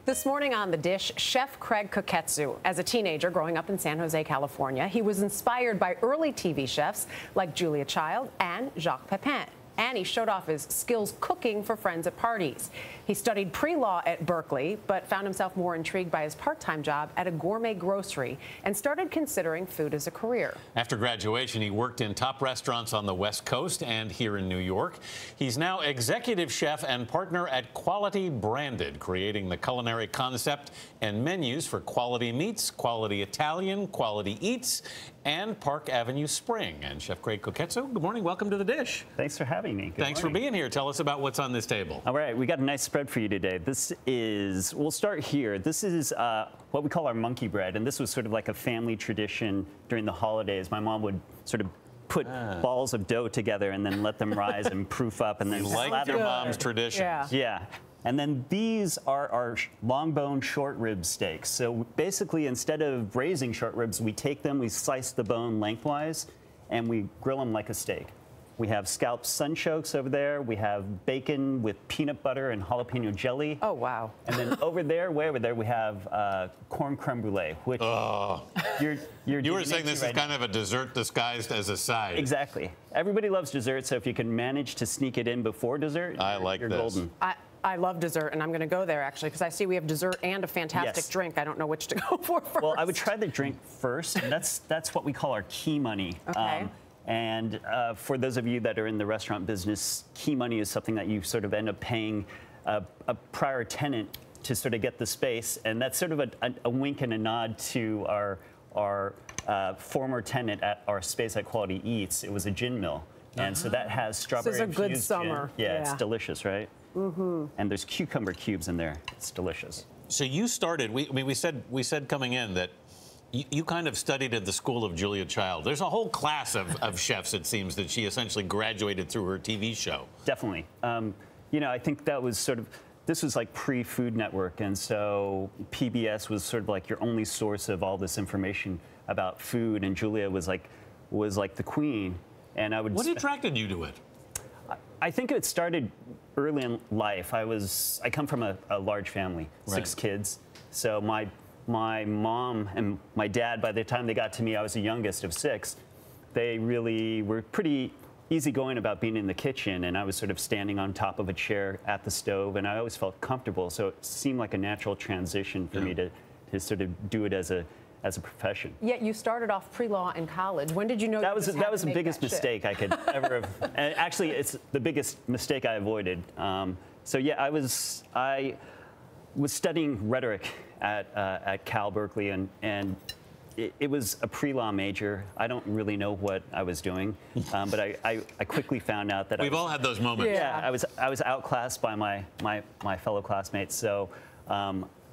This morning on The Dish, Chef Craig Koketsu. As a teenager growing up in San Jose, California, he was inspired by early TV chefs like Julia Child and Jacques Pepin. And he showed off his skills cooking for friends at parties. He studied pre-law at Berkeley, but found himself more intrigued by his part-time job at a gourmet grocery and started considering food as a career. After graduation, he worked in top restaurants on the West Coast and here in New York. He's now executive chef and partner at Quality Branded, creating the culinary concept and menus for Quality Meats, Quality Italian, Quality Eats, and Park Avenue Spring. And Chef Craig Koketsu, good morning. Welcome to The Dish. Thanks for having me. Thanks for being here. Tell us about what's on this table. All right, we got a nice spread for you today. This is, we'll start here. This is what we call our monkey bread, and this was sort of like a family tradition during the holidays. My mom would sort of put balls of dough together and then let them rise and proof up and then like your mom's tradition. Yeah. And then these are our long bone short rib steaks. So basically, instead of braising short ribs, we take them, we slice the bone lengthwise, and we grill them like a steak. We have scalloped sunchokes over there. We have bacon with peanut butter and jalapeno jelly. Oh, wow. And then over there, way over there, we have corn creme brulee, which you were saying this is kind of a dessert disguised as a side. Exactly. Everybody loves dessert, so if you can manage to sneak it in before dessert, you're golden. I love dessert, and I'm going to go there, actually, because I see we have dessert and a fantastic drink. I don't know which to go for first. Well, I would try the drink first, and that's what we call our key money. Okay. And for those of you that are in the restaurant business, key money is something that you sort of end up paying a prior tenant to sort of get the space, and that's sort of a wink and a nod to our former tenant at our space at Quality Eats. It was a gin mill, and so that has strawberry This is a good infused summer. gin. Yeah, it's delicious, right? Mm-hmm. And there's cucumber cubes in there. It's delicious. So you started. We said coming in that you kind of studied at the school of Julia Child. There's a whole class of chefs, it seems, that she essentially graduated through her TV show. Definitely. You know, I think that was sort of, this was like pre-Food Network, and so PBS was sort of like your only source of all this information about food, and Julia was like the queen. And I would. What attracted you to it? I think it started early in life. I come from a large family, 6 kids. So my mom and my dad, by the time they got to me, I was the youngest of 6. They really were pretty easygoing about being in the kitchen, and I was sort of standing on top of a chair at the stove, and I always felt comfortable. So it seemed like a natural transition for me to sort of do it as a profession. Yet you started off pre-law in college. When did you know that was the biggest mistake I could ever have? And actually, it's the biggest mistake I avoided. So yeah, I was studying rhetoric at Cal Berkeley, and it was a pre-law major. I don't really know what I was doing, but I quickly found out that we've all had those moments. Yeah, I was outclassed by my fellow classmates. So.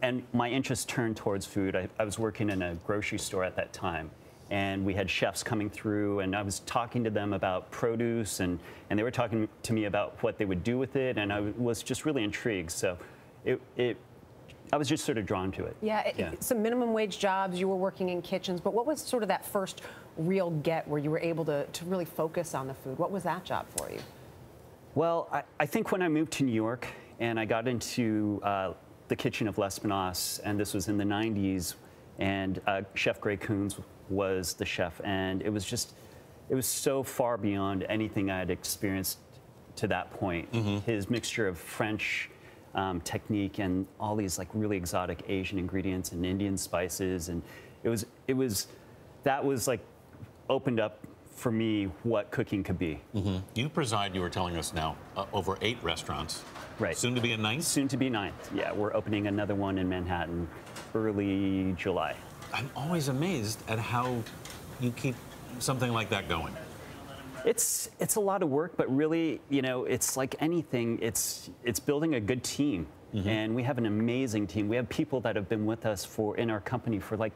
And my interest turned towards food. I was working in a grocery store at that time, and we had chefs coming through, and I was talking to them about produce, and they were talking to me about what they would do with it, and I was just really intrigued. So I was just sort of drawn to it. Yeah, some minimum wage jobs, you were working in kitchens, but what was sort of that first real get where you were able to really focus on the food? What was that job for you? Well, I think when I moved to New York and I got into the kitchen of L'Espinasse, and this was in the 90s, and Chef Greg Coons was the chef, and it was so far beyond anything I had experienced to that point. His mixture of French technique and all these like really exotic Asian ingredients and Indian spices, and that was like opened up for me what cooking could be. You preside, you were telling us now, over 8 restaurants. Right. Soon to be a 9th? Soon to be 9th. Yeah, we're opening another one in Manhattan early July. I'm always amazed at how you keep something like that going. It's a lot of work, but really, you know, it's like anything. It's building a good team, and we have an amazing team. We have people that have been with us in our company for like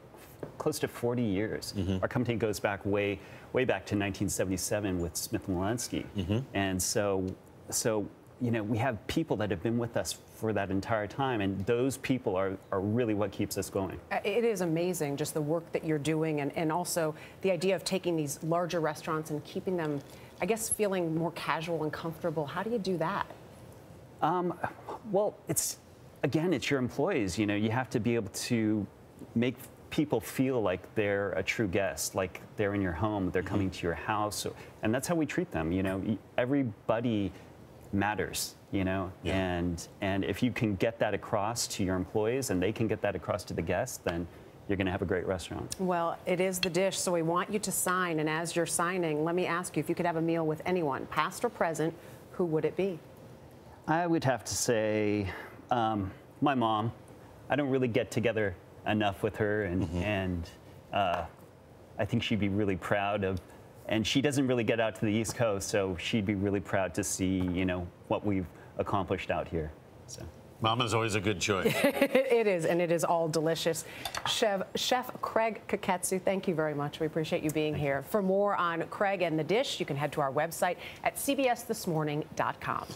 close to 40 years. Our company goes back way back to 1977 with Smith & Wollensky, and so you know, we have people that have been with us for that entire time, and those people are really what keeps us going. It is amazing, just the work that you're doing, and also the idea of taking these larger restaurants and keeping them, I guess, feeling more casual and comfortable. How do you do that? Well, it's again, it's your employees. You know, you have to be able to make people feel like they're a true guest, like they're in your home, they're coming to your house, and that's how we treat them. You know, everybody matters. You know, and if you can get that across to your employees and they can get that across to the guests, then you're going to have a great restaurant. Well, it is the dish, so we want you to sign. And as you're signing, let me ask you, if you could have a meal with anyone, past or present, who would it be? I would have to say my mom. I don't really get together enough with her, and I think she'd be really proud of. And she doesn't really get out to the East Coast, so she'd be really proud to see, you know, what we've accomplished out here. So. Mama's always a good choice. It is, and it is all delicious. Chef Craig Koketsu, thank you very much. We appreciate you being here. For more on Craig and the dish, you can head to our website at cbsthismorning.com.